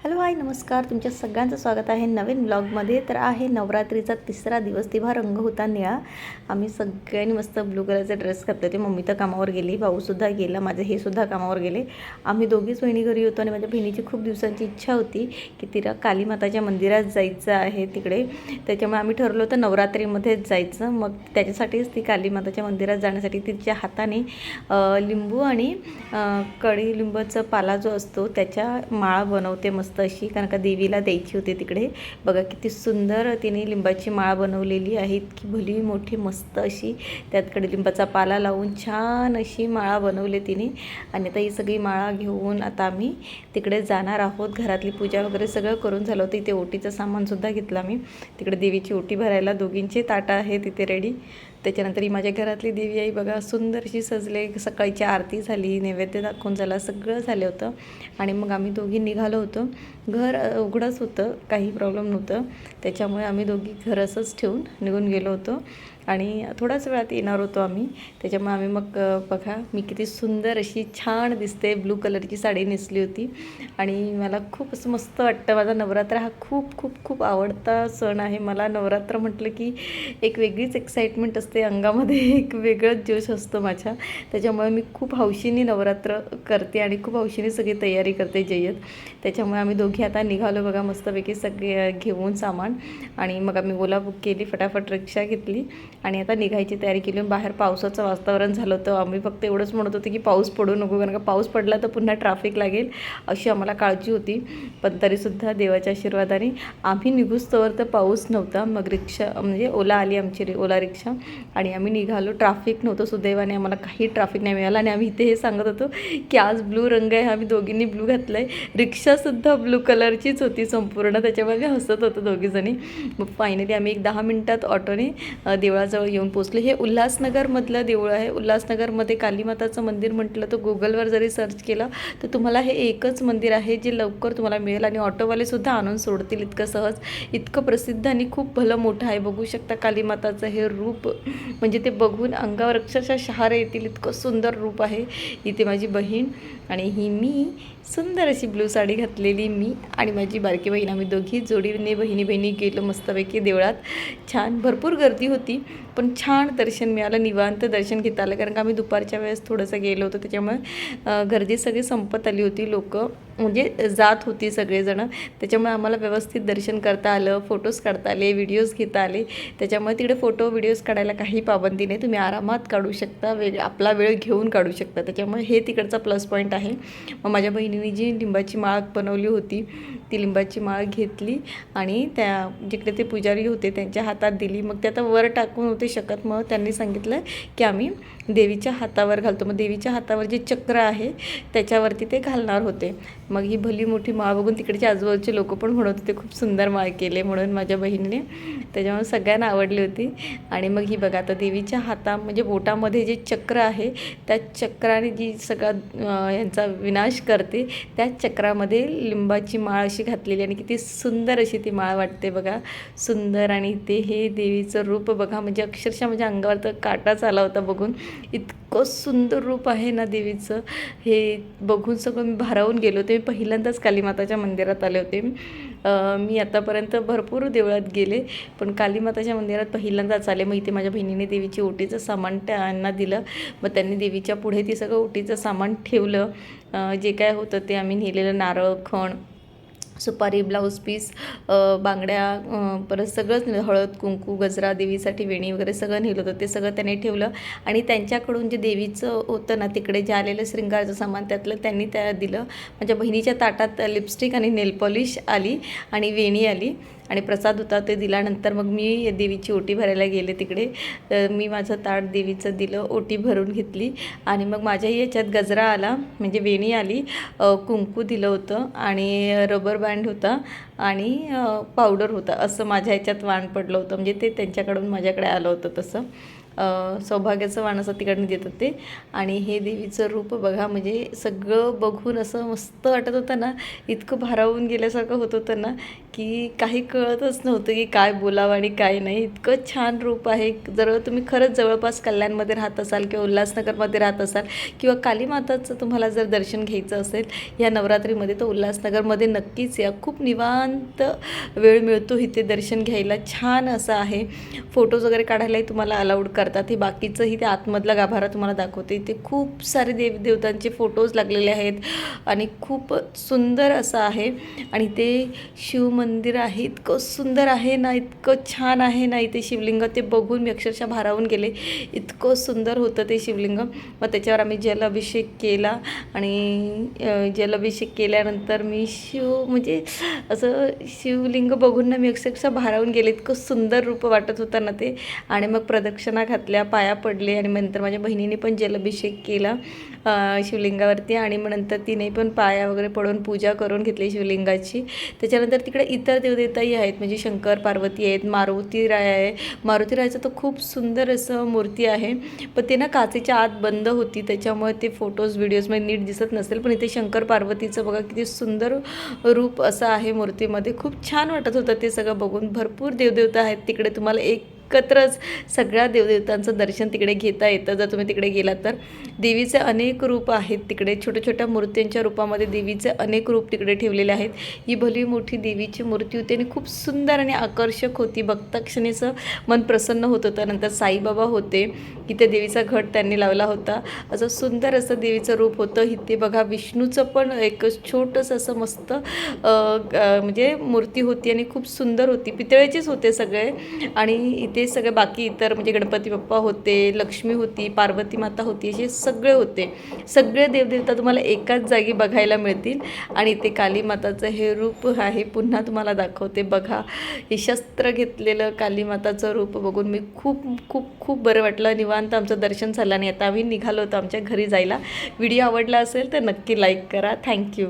Hello hi नमस्कार, तुमच्या सगळ्यांचं स्वागत आहे नवीन ब्लॉगमध्ये. तर आहे नवरात्रीचा तिसरा दिवस. तेव्हा रंग होता निळा. आम्ही सगळ्यांनी मस्त ब्लू कलरचे ड्रेस घातले होते. मम्मी तर कामावर गेली, भाऊसुद्धा गेला, माझे हे सुद्धा कामावर गेले. आम्ही दोघीच बहिणी घरी होतो आणि माझ्या बहिणीची खूप दिवसांची इच्छा होती की तिला कालीमाताच्या मंदिरात जायचं आहे तिकडे. त्याच्यामुळे आम्ही ठरलो होतं नवरात्रीमध्येच जायचं. मग त्याच्यासाठीच ती कालीमाताच्या मंदिरात जाण्यासाठी तिच्या हाताने लिंबू आणि कडीलिंबाचा पाला जो असतो त्याच्या माळ बनवते मस्त अशी, कारण का देवीला द्यायची होती तिकडे. बघा किती सुंदर तिने लिंबाची माळ बनवलेली आहे, इतकी भली मोठी मस्त अशी. त्यात कडीलिंबाचा पाला लावून छान अशी माळा बनवली तिने. आणि आता ही सगळी माळा घेऊन आता आम्ही तिकडे जाणार आहोत. घरातली पूजा वगैरे सगळं करून झालं होतं. इथे ओटीचं सामानसुद्धा घेतलं मी. तिकडे देवीची ओटी भरायला दोघींचे ताटं आहे तिथे रेडी. त्याच्यानंतर ही माझ्या घरातली देवी आई बघा सुंदरशी सजले. सकाळची आरती झाली, नैवेद्य दाखवून झाला, सगळं झालं होतं. आणि मग आम्ही दोघी निघालो होतो. घर उघडंच होतं, काही प्रॉब्लेम नव्हतं. त्याच्यामुळे आम्ही दोघी घर असंच ठेवून निघून गेलो होतो आणि थोड्याच वेळात येणार होतो आम्ही. त्याच्यामुळे आम्ही मग बघा मी किती सुंदर अशी छान दिसते, ब्लू कलरची साडी नेसली होती. आणि मला खूप असं मस्त वाटतं. माझा नवरात्र हा खूप खूप खूप आवडता सण आहे. मला नवरात्र म्हटलं की एक वेगळीच एक्साइटमेंट असते अंगामध्ये, एक वेगळंच जोश असतो माझ्या. त्याच्यामुळे मी खूप हौशीने नवरात्र करते आणि खूप हौशीने सगळी तयारी करते जय्यत. त्याच्यामुळे आम्ही दोघी आता निघालो बघा मस्तपैकी सगळे घेऊन सामान. आणि मग आम्ही ओला बुक केली, फटाफट रिक्षा घेतली आणि आता निघायची तयारी केली. बाहेर पावसाचं वातावरण झालं होतं. आम्ही फक्त एवढंच म्हणत होतो की पाऊस पडू नको, कारण का पाऊस पडला तर पुन्हा ट्रॅफिक लागेल अशी आम्हाला काळजी होती. पण तरीसुद्धा देवाच्या आशीर्वादाने आम्ही निघूस्तवर तर पाऊस नव्हता. मग रिक्षा म्हणजे ओला आली आमची ओला रिक्षा आणि आम्ही निघालो. ट्रॅफिक नव्हतं सुदैवाने, आम्हाला काही ट्रॅफिक नाही मिळालं. आणि आम्ही इथे हे सांगत होतो की आज ब्लू रंग आहे, आम्ही दोघींनी ब्लू घातला आहे. रिक्षासुद्धा ब्लू कलरचीच होती संपूर्ण. त्याच्यामुळे आम्ही हसत होतो दोघीजणी. मग फायनली आम्ही एक 10 मिनिटात ऑटोने देवळाजवळ येऊन पोचले. हे उल्हासनगरमधलं देऊळ आहे. उल्हासनगरमध्ये कालीमाताचं मंदिर म्हटलं तर गुगलवर जरी सर्च केलं तर तुम्हाला हे एकच मंदिर आहे जे लवकर तुम्हाला मिळेल आणि ऑटोवालेसुद्धा आणून सोडतील इतकं सहज. इतकं प्रसिद्ध आणि खूप भलं मोठं आहे. बघू शकता कालीमाताचं हे रूप, म्हणजे ते बघून अंगावर अक्षरशः शहारे येतील, इतकं सुंदर रूप आहे. इथे माझी बहीण आणि ही मी, सुंदर अशी ब्लू साडी घातलेली मी आणि माझी बारकी बहीण, आम्ही दोघी जोडीने बहिणी गेलो मस्तपैकी देवळात. छान भरपूर गर्दी होती पण छान दर्शन मिळालं, निवांत दर्शन घेता आलं, कारण का आम्ही दुपारच्या वेळेस थोडंसं गेलो होतो. त्याच्यामुळे गर्दी सगळी संपत आली होती, लोक म्हणजे जात होती सगळेजणं. त्याच्यामुळे आम्हाला व्यवस्थित दर्शन करता आलं, फोटोज काढता आले, व्हिडिओज घेता आले. त्याच्यामुळे तिकडे फोटो व्हिडिओज काढायला काही पाबंदी नाही, तुम्ही आरामात काढू शकता, आपला वेळ घेऊन काढू शकता. त्याच्यामुळे हे तिकडचा प्लस पॉईंट आहे. मग माझ्या बहिणीने जी लिंबाची माळ बनवली होती ती लिंबाची माळ घेतली आणि त्या जिकडे ते पुजारी होते त्यांच्या हातात दिली. मग ते आता वर टाकून होते शकत, मग त्यांनी सांगितलं की आम्ही देवीच्या हातावर घालतो. मग देवीच्या हातावर जे चक्र आहे त्याच्यावरती ते घालणार होते. मग ही भली मोठी माळ बघून तिकडचे आजूबाजूचे लोक पण म्हणत होते खूप सुंदर माळ केले म्हणून माझ्या बहिणीने. त्याच्यामुळे सगळ्यांना आवडली होती. आणि मग ही बघा आता देवीच्या म्हणजे बोटामध्ये जे चक्र आहे त्या चक्राने जी सगळा यांचा विनाश करते, त्या चक्रामध्ये लिंबाची माळ अशी घातलेली आणि किती सुंदर अशी ती माळ वाटते बघा, सुंदर. आणि ते हे देवीचं रूप बघा, म्हणजे अक्षरशः माझ्या अंगावर तर काटाच आला होता बघून. इतकं सुंदर रूप आहे ना देवीचं, हे बघून सगळं मी भारावून गेलो होते. मी पहिल्यांदाच कालीमाताच्या मंदिरात आले होते. मी आतापर्यंत भरपूर देवळात गेले पण कालीमाताच्या मंदिरात पहिल्यांदाच आले. मग इथे माझ्या बहिणीने देवीची ओटीचं सामान त्यांना दिलं. मग त्यांनी देवीच्या पुढे ती सगळं ओटीचं सामान ठेवलं. जे काय होतं ते आम्ही नेलेलं, नारळ, खण, सुपारी, ब्लाऊज पीस, बांगड्या, परत सगळंच हळद, कुंकू, गजरा, देवीसाठी वेणी वगैरे सगळं नेलं होतं. ते सगळं त्याने ठेवलं. आणि त्यांच्याकडून जे देवीचं होतं ना तिकडे जे आलेलं श्रृंगारचं सामान त्यातलं त्यांनी त्या दिलं. माझ्या बहिणीच्या ताटात लिपस्टिक आणि नेल पॉलिश आली आणि वेणी आली आणि प्रसाद होता ते दिल्यानंतर मग मी देवीची ओटी भरायला गेले तिकडे. मी माझं ताट देवीचं दिलं, ओटी भरून घेतली आणि मग माझ्याही याच्यात गजरा आला, म्हणजे वेणी आली, कुंकू दिलं होतं आणि रबर बँड होता आणि पावडर होता. असं माझ्या ह्याच्यात वाण पडलं होतं, म्हणजे ते त्यांच्याकडून माझ्याकडे आलं होतं तसं. सौभाग्याचं वाण असं तिकडनं देतात ते. आणि हे देवीचं रूप बघा, म्हणजे सगळं बघून असं मस्त वाटत होतं ना, इतकं भारावून गेल्यासारखं होत होतं ना की काही कळतच नव्हतं की काय बोलावं आणि काय नाही. इतकं छान रूप आहे. जर तुम्ही खरंच जवळपास कल्याणमध्ये राहत असाल किंवा उल्हासनगरमध्ये राहत असाल किंवा कालीमाताचं तुम्हाला जर दर्शन घ्यायचं असेल या नवरात्रीमध्ये, तर उल्हासनगरमध्ये नक्कीच या. खूप निवांत वेळ मिळतो इथे दर्शन घ्यायला. छान असं आहे. फोटोज वगैरे काढायलाही तुम्हाला अलाउड करतात. हे बाकीचंही ते आतमधला गाभारा तुम्हाला दाखवते. इथे खूप सारे देवदेवतांचे फोटोज लागलेले आहेत आणि खूप सुंदर असं आहे. आणि ते शिव मंदिर आहे, इतकं सुंदर आहे ना, इतकं छान आहे ना. इथे शिवलिंग ते बघून मी अक्षरशः भारावून गेले. इतकं सुंदर होतं ते शिवलिंग. मग त्याच्यावर आम्ही जलाभिषेक केला आणि जलाभिषेक केल्यानंतर मी म्हणजे असं शिवलिंग बघून ना मी अक्षरशः भारावून गेले. इतकं सुंदर रूप वाटत होतं ना ते. आणि मग प्रदक्षिणा घातल्या, पाया पडले आणि नंतर माझ्या बहिणीने पण जलाभिषेक केला शिवलिंगावरती. आणि मग नंतर तिने पण पाया वगैरे पडून पूजा करून घेतली शिवलिंगाची. त्याच्यानंतर तिकडे इतर देवदेवताही आहेत, म्हणजे शंकर पार्वती आहेत, मारुती राय आहे. मारुती रायाचं तर खूप सुंदर असं मूर्ती आहे, पण ते ना काचेच्या आत बंद होती, त्याच्यामुळे ते फोटोज व्हिडिओजमध्ये नीट दिसत नसेल. पण इथे शंकर पार्वतीचं बघा किती सुंदर रूप असं आहे मूर्तीमध्ये. खूप छान वाटत होतं ते सगळं बघून. भरपूर देवदेवता आहेत तिकडे. तुम्हाला एकत्रच सगळ्या देवदेवतांचं दर्शन तिकडे घेता येतं जर तुम्ही तिकडे गेलात तर. देवीचे अनेक रूप आहेत तिकडे. छोट्या छोट्या मूर्त्यांच्या रूपामध्ये देवीचे अनेक रूप तिकडे ठेवलेले आहेत. ही भली मोठी देवीची मूर्ती होती आणि खूप सुंदर आणि आकर्षक होती. बघता क्षणीचं मन प्रसन्न होत होतं. नंतर साईबाबा होते, इथे देवीचा घट त्यांनी लावला होता. असं सुंदर असं देवीचं रूप होतं. इथे बघा विष्णूचं पण एक छोटंसं असं मस्त म्हणजे मूर्ती होती आणि खूप सुंदर होती. पितळेचेच होते सगळे. आणि इथे सगळे बाकी इतर म्हणजे गणपती बाप्पा होते, लक्ष्मी होती, पार्वती माता होती, असे सगळे होते. सगळे देवदेवता तुम्हाला एकाच जागी बघायला मिळतील. आणि इथे काली माताचं हे रूप आहे, पुन्हा तुम्हाला दाखवते बघा. हे शस्त्र घेतलेलं काली माताचं रूप बघून मी खूप खूप खूप बरं वाटलं. निवांत आमचं दर्शन झालं आणि आता आम्ही निघालो होतो आमच्या घरी जायला. व्हिडिओ आवडला असेल तर नक्की लाईक करा. थँक्यू.